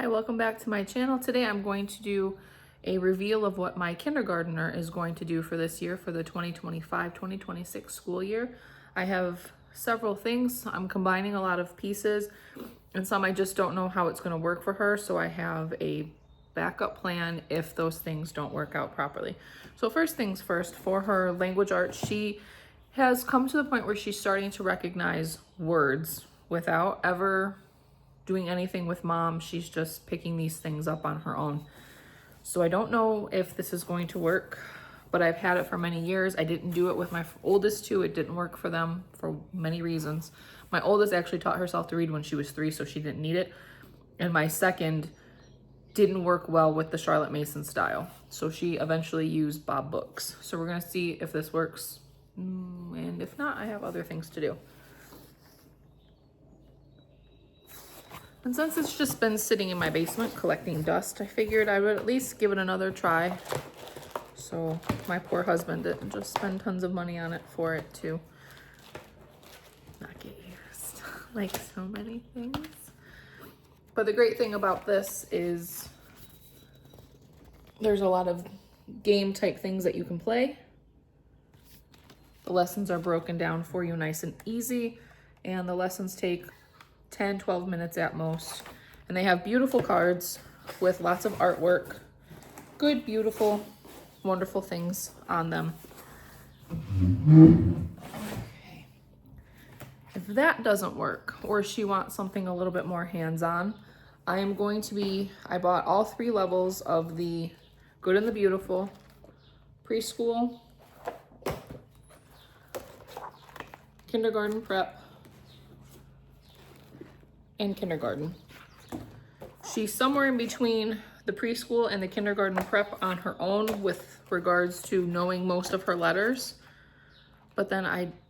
welcome back to my channel. Today I'm going to do a reveal of what my kindergartner is going to do for this year, for the 2025-2026 school year. I have several things. I'm combining a lot of pieces, and some I just don't know how it's going to work for her, so I have a backup plan if those things don't work out properly. So first things first, for her language arts, she has come to the point where she's starting to recognize words without ever doing anything with mom. She's just picking these things up on her own. So I don't know if this is going to work, but I've had it for many years. I didn't do it with my oldest two. It didn't work for them for many reasons. My oldest actually taught herself to read when she was 3, so she didn't need it. And my second didn't work well with the Charlotte Mason style. So she eventually used Bob books. So we're gonna see if this works. And if not, I have other things to do. And since it's just been sitting in my basement collecting dust, I figured I would at least give it another try. So my poor husband didn't just spend tons of money on it for it to not get used, like so many things. But the great thing about this is there's a lot of game type things that you can play. The lessons are broken down for you nice and easy, and the lessons take 10-12 minutes at most, and they have beautiful cards with lots of artwork, good, beautiful, wonderful things on them. Okay. If that doesn't work, or she wants something a little bit more hands-on, I bought all 3 levels of the Good and the Beautiful, preschool, kindergarten prep, and kindergarten. She's somewhere in between the preschool and the kindergarten prep on her own with regards to knowing most of her letters. But then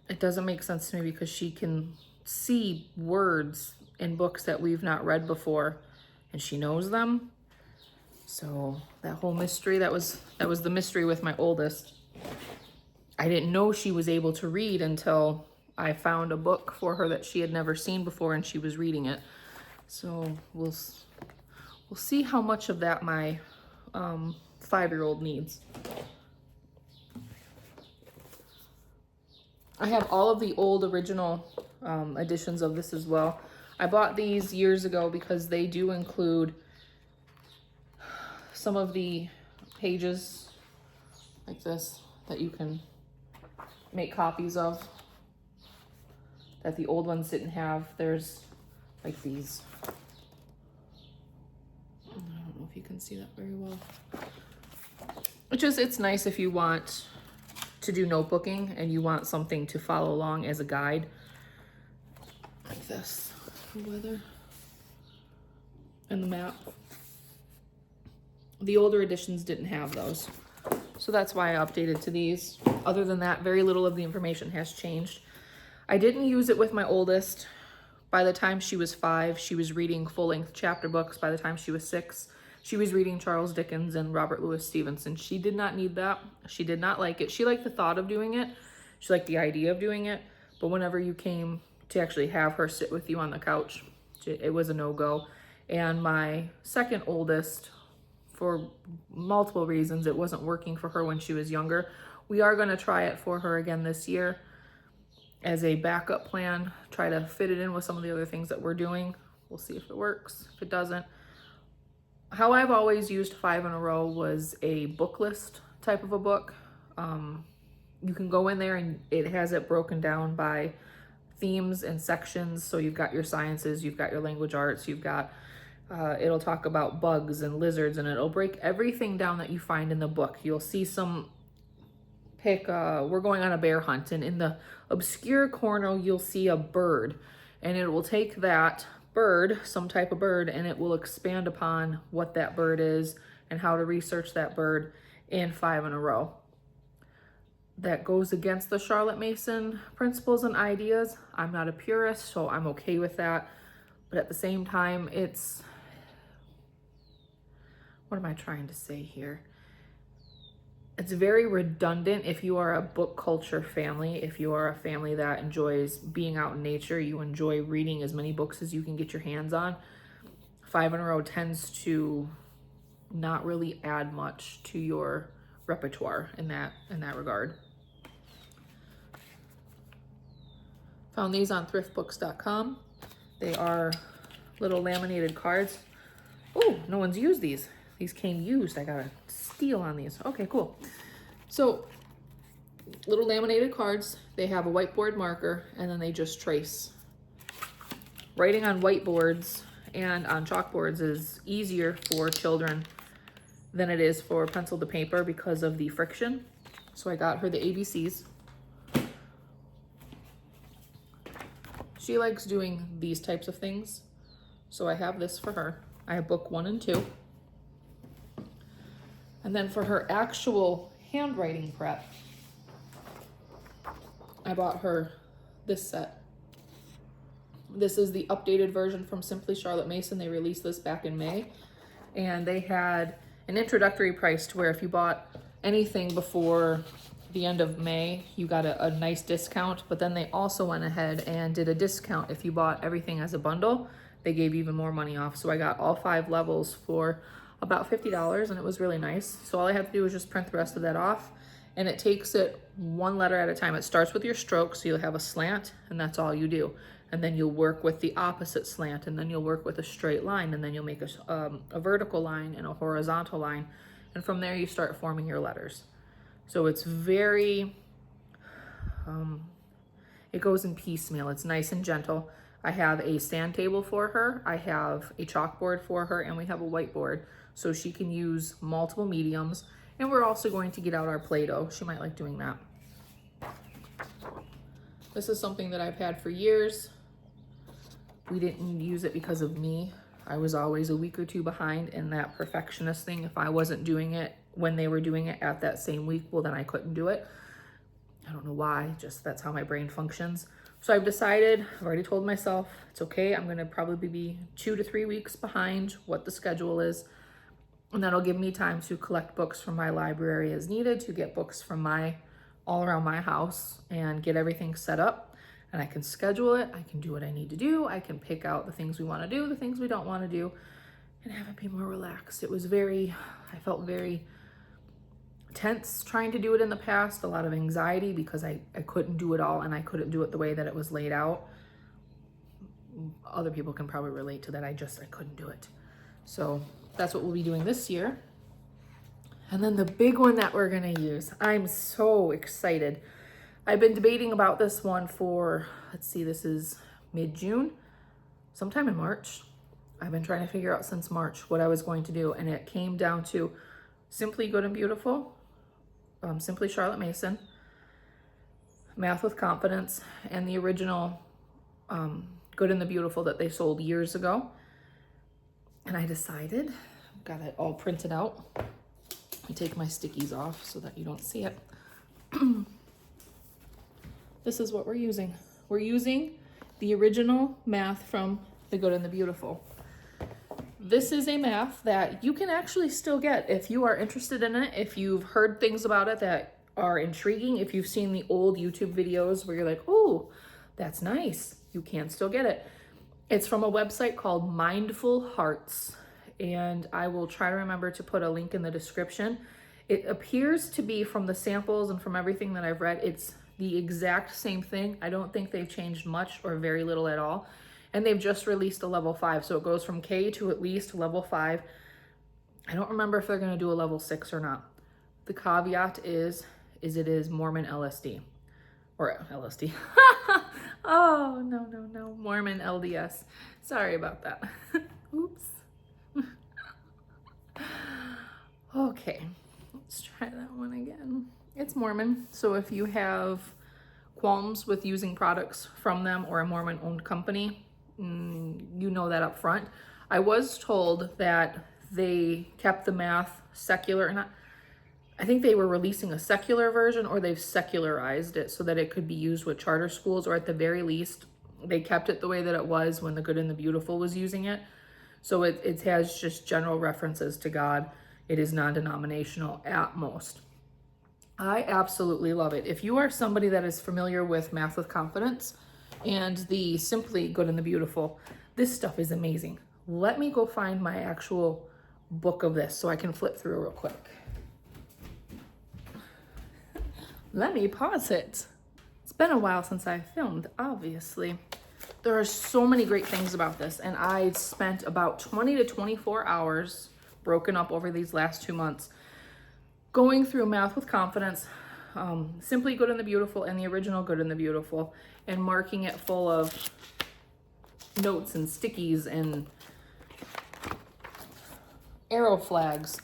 it doesn't make sense to me because she can see words in books that we've not read before and she knows them. So that whole mystery, that was the mystery with my oldest. I didn't know she was able to read until I found a book for her that she had never seen before and she was reading it. So we'll see how much of that my 5-year-old needs. I have all of the old original editions of this as well. I bought these years ago because they do include some of the pages like this that you can make copies of that the old ones didn't have. There's like these. I don't know if you can see that very well. It's nice if you want to do notebooking and you want something to follow along as a guide. Like this, the weather and the map. The older editions didn't have those. So that's why I updated to these. Other than that, very little of the information has changed. I didn't use it with my oldest. By the time she was 5, she was reading full-length chapter books. By the time she was 6, she was reading Charles Dickens and Robert Louis Stevenson. She did not need that. She did not like it. She liked the thought of doing it. She liked the idea of doing it. But whenever you came to actually have her sit with you on the couch, it was a no-go. And my second oldest, for multiple reasons, it wasn't working for her when she was younger. We are going to try it for her again this year as a backup plan, try to fit it in with some of the other things that we're doing. We'll see if it works. If it doesn't, how I've always used 5 in a row was a book list type of a book. You can go in there and it has it broken down by themes and sections. So you've got your sciences, you've got your language arts, you've got, it'll talk about bugs and lizards, and it'll break everything down that you find in the book. You'll see some we're going on a bear hunt, and in the obscure corner you'll see a bird, and it will take that bird, some type of bird, and it will expand upon what that bird is and how to research that bird in 5 in a row. That goes against the Charlotte Mason principles and ideas. I'm not a purist, so I'm okay with that, but at the same time, what am I trying to say here? It's very redundant if you are a book culture family, if you are a family that enjoys being out in nature, you enjoy reading as many books as you can get your hands on. 5 in a row tends to not really add much to your repertoire in that regard. Found these on thriftbooks.com. They are little laminated cards. Oh, no one's used these. These came used. I got a steal on these. Okay, cool. So little laminated cards. They have a whiteboard marker and then they just trace. Writing on whiteboards and on chalkboards is easier for children than it is for pencil to paper because of the friction. So I got her the ABCs. She likes doing these types of things. So I have this for her. I have book 1 and 2. And then for her actual handwriting prep, I bought her this set. This is the updated version from Simply Charlotte Mason. They released this back in May. And they had an introductory price to where if you bought anything before the end of May, you got a nice discount. But then they also went ahead and did a discount if you bought everything as a bundle. They gave even more money off. So I got all 5 levels for about $50 and it was really nice. So all I have to do is just print the rest of that off, and it takes it 1 letter at a time. It starts with your stroke, so you'll have a slant and that's all you do. And then you'll work with the opposite slant, and then you'll work with a straight line, and then you'll make a vertical line and a horizontal line. And from there you start forming your letters. So it's very, it goes in piecemeal. It's nice and gentle. I have a sand table for her. I have a chalkboard for her, and we have a whiteboard so she can use multiple mediums. And we're also going to get out our Play-Doh. She might like doing that. This is something that I've had for years. We didn't use it because of me. I was always a week or 2 behind in that perfectionist thing. If I wasn't doing it when they were doing it at that same week, well, then I couldn't do it. I don't know why, just that's how my brain functions. So I've decided, I've already told myself, it's okay. I'm gonna probably be 2 to 3 weeks behind what the schedule is. And that'll give me time to collect books from my library as needed, to get books from all around my house and get everything set up. And I can schedule it. I can do what I need to do. I can pick out the things we want to do, the things we don't want to do, and have it be more relaxed. It was I felt very tense trying to do it in the past, a lot of anxiety because I couldn't do it all and I couldn't do it the way that it was laid out. Other people can probably relate to that. I couldn't do it. So that's what we'll be doing this year. And then the big one that we're going to use, I'm so excited. I've been debating about this one for, let's see, this is mid-June, sometime in March. I've been trying to figure out since March what I was going to do, and it came down to Simply Good and Beautiful, Simply Charlotte Mason, Math with Confidence, and the original Good and the Beautiful that they sold years ago. And I decided, I've got it all printed out. Let me take my stickies off so that you don't see it. This is what we're using. We're using the original math from The Good and the Beautiful. This is a math that you can actually still get if you are interested in it, if you've heard things about it that are intriguing, if you've seen the old YouTube videos where you're like, oh, that's nice, you can still get it. It's from a website called Mindful Hearts, and I will try to remember to put a link in the description. It appears to be, from the samples and from everything that I've read, it's the exact same thing. I don't think they've changed much or very little at all. And they've just released a level 5. So it goes from K to at least level 5. I don't remember if they're going to do a level 6 or not. The caveat is it is Mormon LSD. Or LSD. Oh, no. Mormon LDS. Sorry about that. Oops. Okay. Let's try that one again. It's Mormon, so if you have qualms with using products from them or a Mormon-owned company, you know that up front. I was told that they kept the math secular, and I think they were releasing a secular version, or they've secularized it so that it could be used with charter schools, or at the very least, they kept it the way that it was when The Good and the Beautiful was using it. So it has just general references to God. It is non-denominational at most. I absolutely love it. If you are somebody that is familiar with Math with Confidence and the Simply Good and the Beautiful, this stuff is amazing. Let me go find my actual book of this so I can flip through real quick. Let me pause it. It's been a while since I filmed, obviously. There are so many great things about this, and I spent about 20 to 24 hours broken up over these last 2 months going through Math with Confidence, Simply Good and the Beautiful and the original Good and the Beautiful, and marking it full of notes and stickies and arrow flags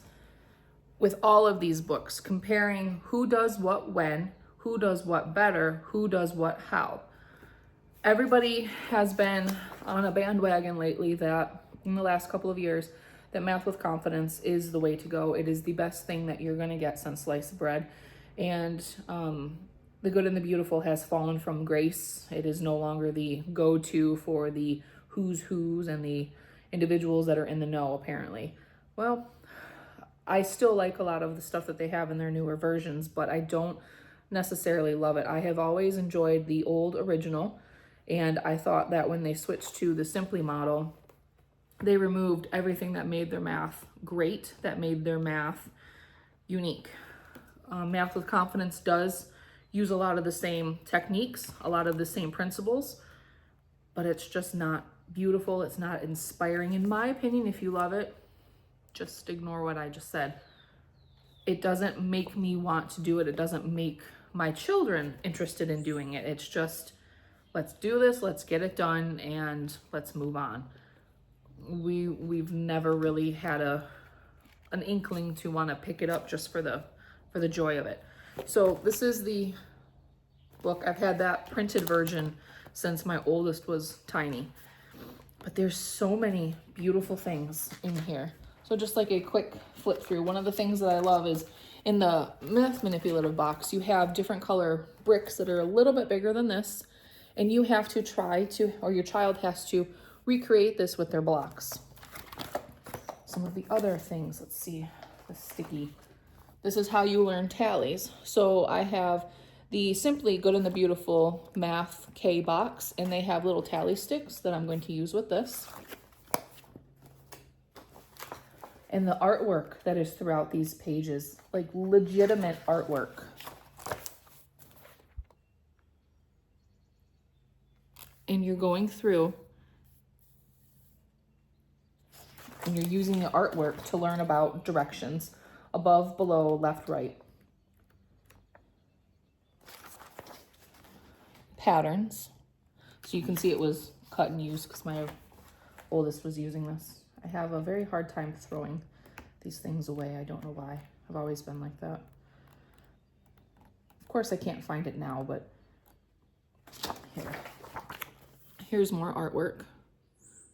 with all of these books, comparing who does what when, who does what better, who does what how. Everybody has been on a bandwagon lately that in the last couple of years that Math with Confidence is the way to go. It is the best thing that you're going to get since sliced bread. And the Good and the Beautiful has fallen from grace. It is no longer the go-to for the who's and the individuals that are in the know, apparently. Well, I still like a lot of the stuff that they have in their newer versions, but I don't necessarily love it. I have always enjoyed the old original, and I thought that when they switched to the Simply model, they removed everything that made their math great, that made their math unique. Math with Confidence does use a lot of the same techniques, a lot of the same principles, but it's just not beautiful. It's not inspiring. In my opinion, if you love it, just ignore what I just said. It doesn't make me want to do it. It doesn't make my children interested in doing it. It's just, let's do this, let's get it done, and let's move on. We've never really had an inkling to want to pick it up just for the joy of it. So this is the book. I've had that printed version since my oldest was tiny. But there's so many beautiful things in here. So just like a quick flip through, one of the things that I love is in the math manipulative box, you have different color bricks that are a little bit bigger than this, and you have to try to, or your child has to recreate this with their blocks. Some of the other things, let's see, the sticky. This is how you learn tallies. So I have the Simply Good and the Beautiful Math K box, and they have little tally sticks that I'm going to use with this. And the artwork that is throughout these pages, like legitimate artwork. And you're going through and you're using the artwork to learn about directions, above, below, left, right. Patterns. So you can see it was cut and used because my oldest was using this. I have a very hard time throwing these things away. I don't know why. I've always been like that. Of course, I can't find it now, but here's more artwork.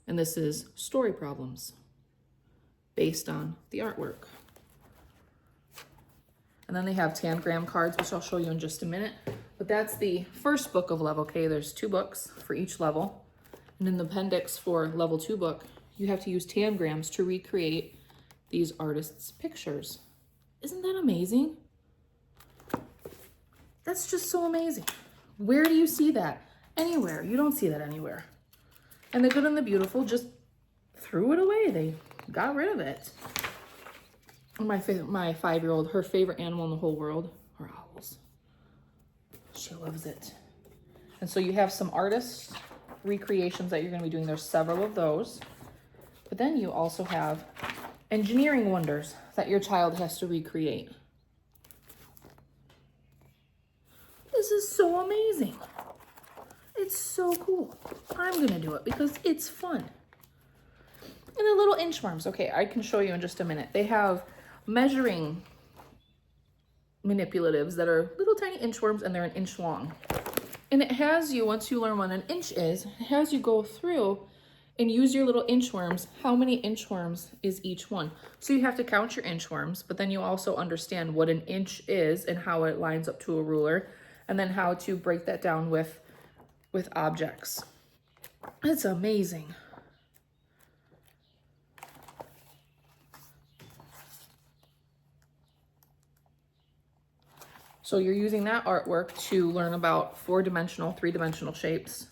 And this is story problems based on the artwork. And then they have tangram cards, which I'll show you in just a minute. But that's the first book of level K. There's 2 books for each level. And in the appendix for level 2 book, you have to use tangrams to recreate these artists' pictures. Isn't that amazing? That's just so amazing. Where do you see that? Anywhere. You don't see that anywhere. And the Good and the Beautiful just threw it away. They got rid of it. My 5-year-old, her favorite animal in the whole world are owls. She loves it. And so you have some artists' recreations that you're going to be doing. There's several of those. But then you also have engineering wonders that your child has to recreate. This is so amazing. It's so cool. I'm going to do it because it's fun. And the little inchworms. Okay, I can show you in just a minute. They have measuring manipulatives that are little tiny inchworms, and they're an inch long. And it has you, once you learn what an inch is, it has you go through and use your little inchworms. How many inchworms is each one? So you have to count your inchworms, but then you also understand what an inch is and how it lines up to a ruler, and then how to break that down with objects. It's amazing. So you're using that artwork to learn about 4-dimensional, 3-dimensional shapes.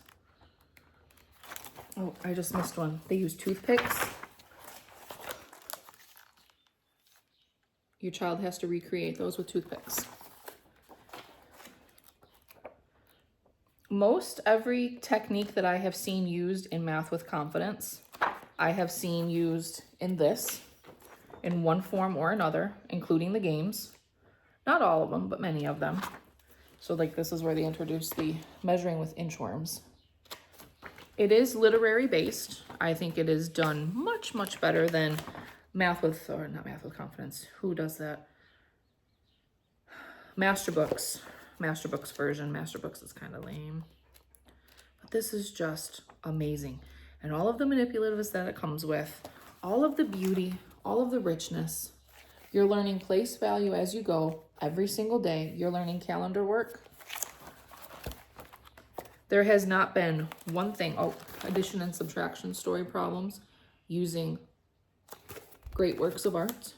Oh, I just missed one. They use toothpicks your child has to recreate those with toothpicks. Most every technique that I have seen used in Math with Confidence, I have seen used in this, in one form or another, including the games. Not all of them, but many of them. So like this is where they introduced the measuring with inchworms. It is literary based. I think it is done much, much better than Math with, or not Math with Confidence. Who does that? Masterbooks. Masterbooks version. Masterbooks is kind of lame. But this is just amazing. And all of the manipulatives that it comes with, all of the beauty, all of the richness. You're learning place value as you go every single day. You're learning calendar work. There has not been one thing, addition and subtraction story problems using great works of art.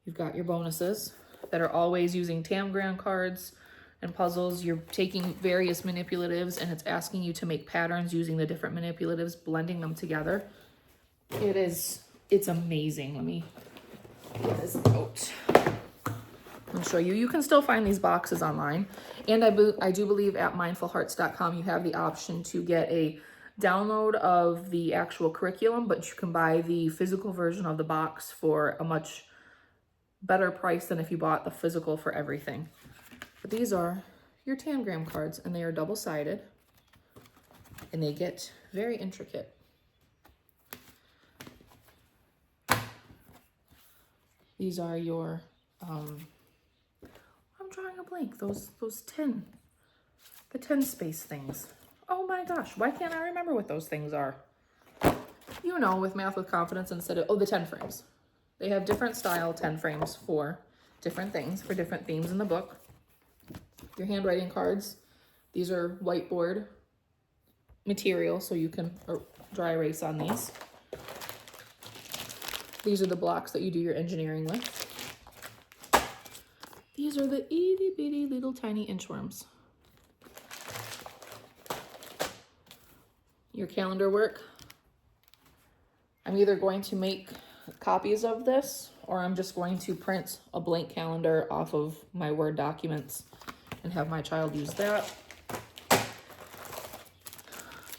You've got your bonuses that are always using Tangram cards and puzzles. You're taking various manipulatives and it's asking you to make patterns using the different manipulatives, blending them together. It's amazing. Let me get this out. I'll show you. You can still find these boxes online. And I do believe at mindfulhearts.com you have the option to get a download of the actual curriculum, but you can buy the physical version of the box for a much better price than if you bought the physical for everything. But these are your Tangram cards, and they are double-sided, and they get very intricate. These are your, I'm drawing a blank, those 10, the 10 space things. Oh my gosh, why can't I remember what those things are? You know, with Math with Confidence, instead of, the 10 frames. They have different style 10 frames for different things, for different themes in the book. Your handwriting cards, these are whiteboard material, so you can dry erase on these. These are the blocks that you do your engineering with. These are the itty bitty little tiny inchworms. Your calendar work. I'm either going to make copies of this or I'm just going to print a blank calendar off of my Word documents and have my child use that.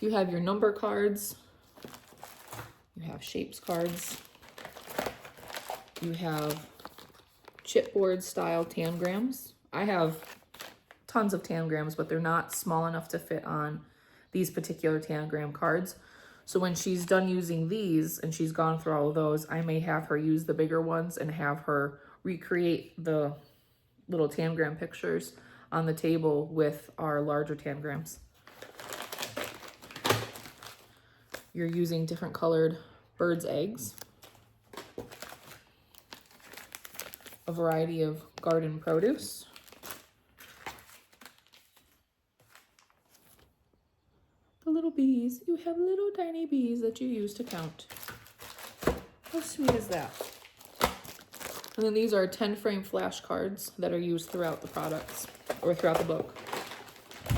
You have your number cards. You have shapes cards. You have chipboard style tangrams. I have tons of tangrams, but they're not small enough to fit on these particular tangram cards. So when she's done using these and she's gone through all of those, I may have her use the bigger ones and have her recreate the little tangram pictures on the table with our larger tangrams. You're using different colored birds' eggs, a variety of garden produce, the little bees. You have little tiny bees that you use to count. How sweet is that? And then these are 10 frame flashcards that are used throughout the products or throughout the book,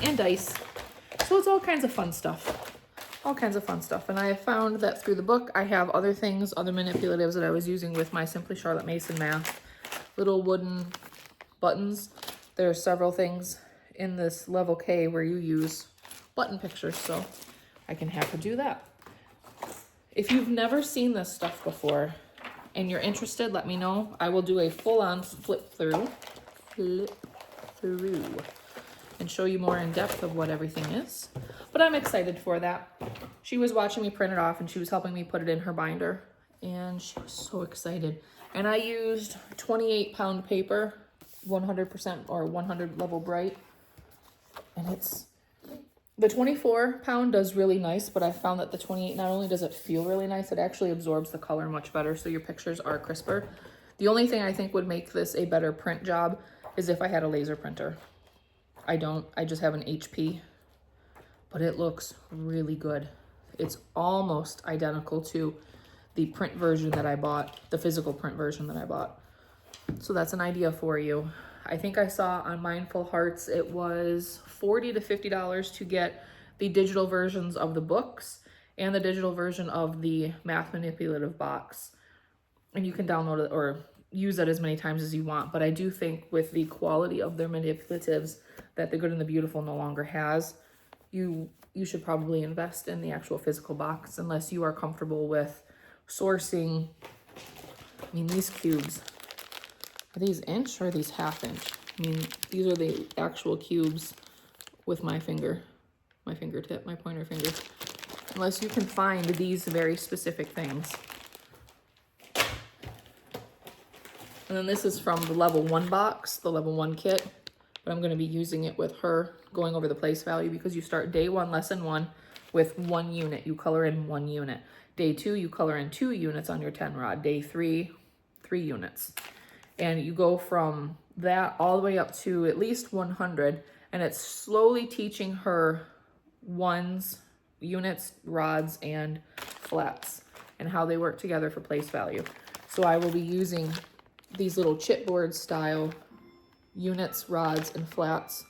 and dice. So it's all kinds of fun stuff. All kinds of fun stuff. And I have found that through the book, I have other things, other manipulatives that I was using with my Simply Charlotte Mason math. Little wooden buttons. There are several things in this level K where you use button pictures, so I can have her do that. If you've never seen this stuff before and you're interested, let me know. I will do a full-on flip through and show you more in depth of what everything is. But I'm excited for that. She was watching me print it off and she was helping me put it in her binder, and she was so excited. And I used 28-pound paper, 100% or 100 level bright. And the 24-pound does really nice, but I found that the 28, not only does it feel really nice, it actually absorbs the color much better, so your pictures are crisper. The only thing I think would make this a better print job is if I had a laser printer. I don't, I just have an HP, but it looks really good. It's almost identical to the print version that I bought, the physical print version that I bought. So that's an idea for you. I think I saw on Mindful Hearts it was $40 to $50 to get the digital versions of the books and the digital version of the math manipulative box. And you can download it or use that as many times as you want. But I do think with the quality of their manipulatives that the Good and the Beautiful no longer has, you should probably invest in the actual physical box unless you are comfortable with sourcing. I mean, these cubes, are these inch or are these half inch? I mean, these are the actual cubes with my fingertip, my pointer finger. Unless you can find these very specific things. And then this is from the level 1 box, the level 1 kit. But I'm going to be using it with her, going over the place value, because you start day 1, lesson 1 with 1 unit. You color in 1 unit. Day 2, you color in 2 units on your 10 rod. Day 3, 3 units. And you go from that all the way up to at least 100. And it's slowly teaching her ones, units, rods, and flats, and how they work together for place value. So I will be using these little chipboard style units, rods, and flats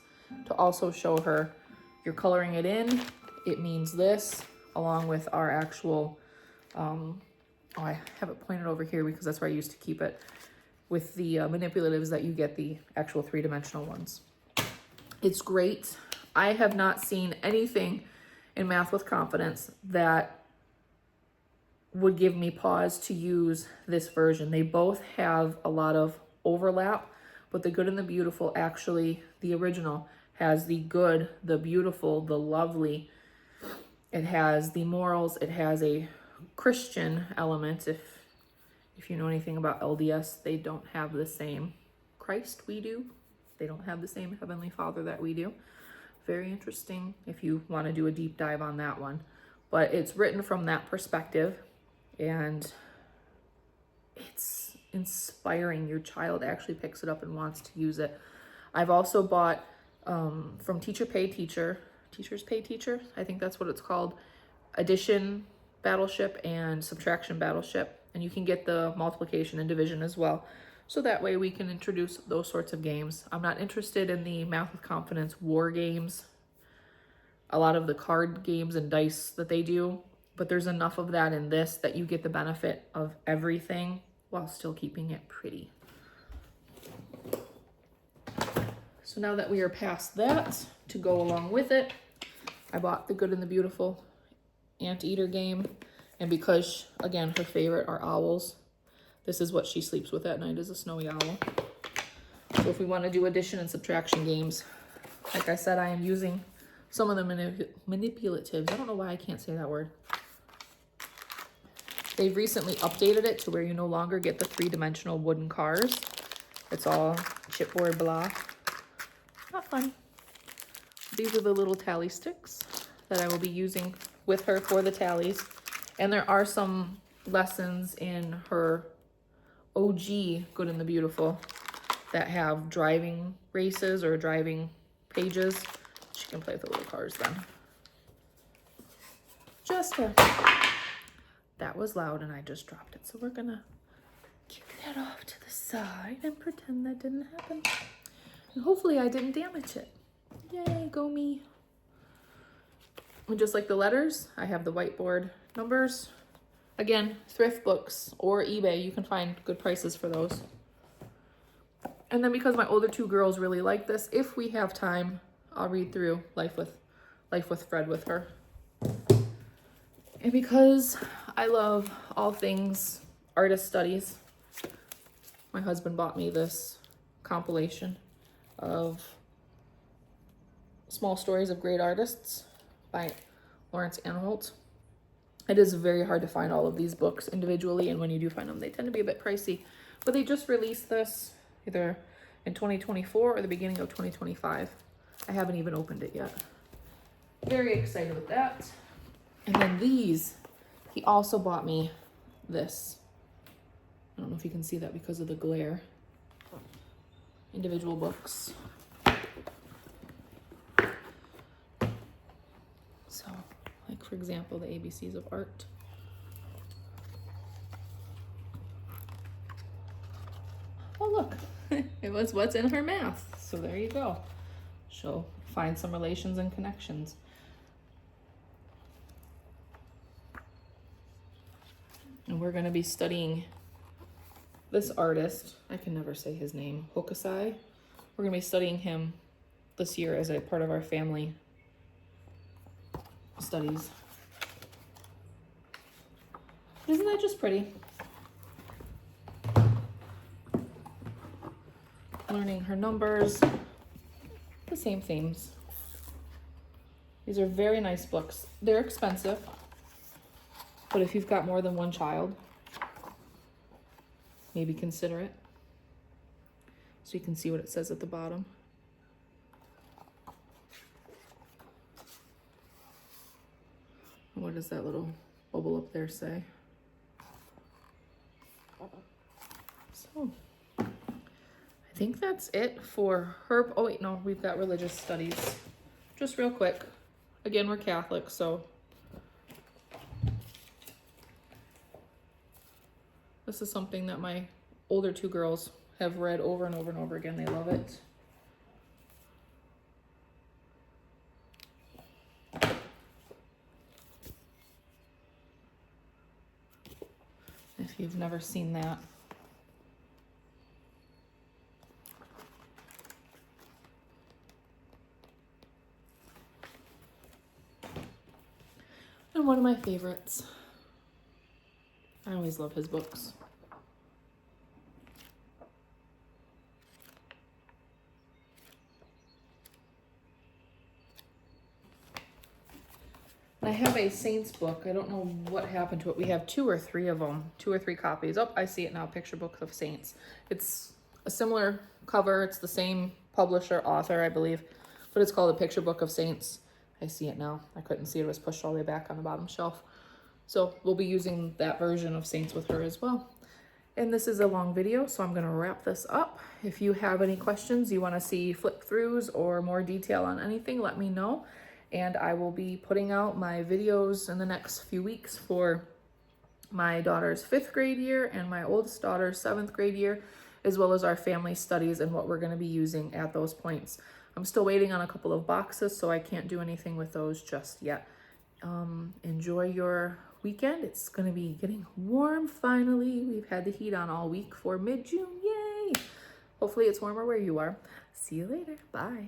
to also show her, you're coloring it in, it means this, along with our actual, I have it pointed over here because that's where I used to keep it, with the manipulatives that you get, the actual 3-dimensional ones. It's great. I have not seen anything in Math with Confidence that would give me pause to use this version. They both have a lot of overlap, but the Good and the Beautiful, actually, the original, has the good, the beautiful, the lovely. It has the morals. It has a Christian element. If you know anything about LDS, they don't have the same Christ we do. They don't have the same Heavenly Father that we do. Very interesting if you want to do a deep dive on that one. But it's written from that perspective, and it's inspiring. Your child actually picks it up and wants to use it. I've also bought from Teachers Pay Teacher, I think that's what it's called, addition battleship and subtraction battleship, and you can get the multiplication and division as well. So that way we can introduce those sorts of games. I'm not interested in the Math with Confidence war games, a lot of the card games and dice that they do, but there's enough of that in this that you get the benefit of everything while still keeping it pretty. So now that we are past that, to go along with it, I bought the Good and the Beautiful Anteater game, and because, again, her favorite are owls, this is what she sleeps with at night, is a snowy owl. So if we want to do addition and subtraction games, like I said, I am using some of the manipulatives. I don't know why I can't say that word. They've recently updated it to where you no longer get the 3-dimensional wooden cars. It's all chipboard blah. Not fun. These are the little tally sticks that I will be using with her for the tallies. And there are some lessons in her OG Good and the Beautiful that have driving races or driving pages. She can play with the little cars then. That was loud and I just dropped it. So we're gonna kick that off to the side and pretend that didn't happen. And hopefully I didn't damage it. Yay, go me. And just like the letters, I have the whiteboard numbers. Again, thrift books or eBay, you can find good prices for those. And then because my older 2 girls really like this, if we have time, I'll read through Life with Fred with her. And because I love all things artist studies, my husband bought me this compilation of Small Stories of Great Artists by Lawrence Anholt. It is very hard to find all of these books individually, and when you do find them, they tend to be a bit pricey. But they just released this either in 2024 or the beginning of 2025. I haven't even opened it yet. Very excited with that. And then these, he also bought me this. I don't know if you can see that because of the glare. Individual books. So, like for example, the ABCs of Art. Oh look, it was what's in her math. So there you go. She'll find some relations and connections. And we're going to be studying this artist, I can never say his name, Hokusai. We're gonna be studying him this year as a part of our family studies. Isn't that just pretty? Learning her numbers, the same themes. These are very nice books. They're expensive, but if you've got more than one child, maybe consider it. So you can see what it says at the bottom. What does that little bubble up there say? So, I think that's it for her. Oh wait, no, we've got religious studies. Just real quick. Again, we're Catholic, so this is something that my older two girls have read over and over and over again. They love it. If you've never seen that. And one of my favorites. I always love his books. I have a Saints book. I don't know what happened to it. We have 2 or 3 of them, 2 or 3 copies. Oh, I see it now, Picture Book of Saints. It's a similar cover. It's the same publisher, author, I believe, but it's called A Picture Book of Saints. I see it now. I couldn't see it. It was pushed all the way back on the bottom shelf. So we'll be using that version of Saints with her as well. And this is a long video, so I'm going to wrap this up. If you have any questions, you want to see flip throughs or more detail on anything, let me know. And I will be putting out my videos in the next few weeks for my daughter's 5th grade year and my oldest daughter's 7th grade year, as well as our family studies and what we're going to be using at those points. I'm still waiting on a couple of boxes, so I can't do anything with those just yet. Enjoy your weekend. It's going to be getting warm finally. We've had the heat on all week for mid-June. Yay! Hopefully it's warmer where you are. See you later. Bye.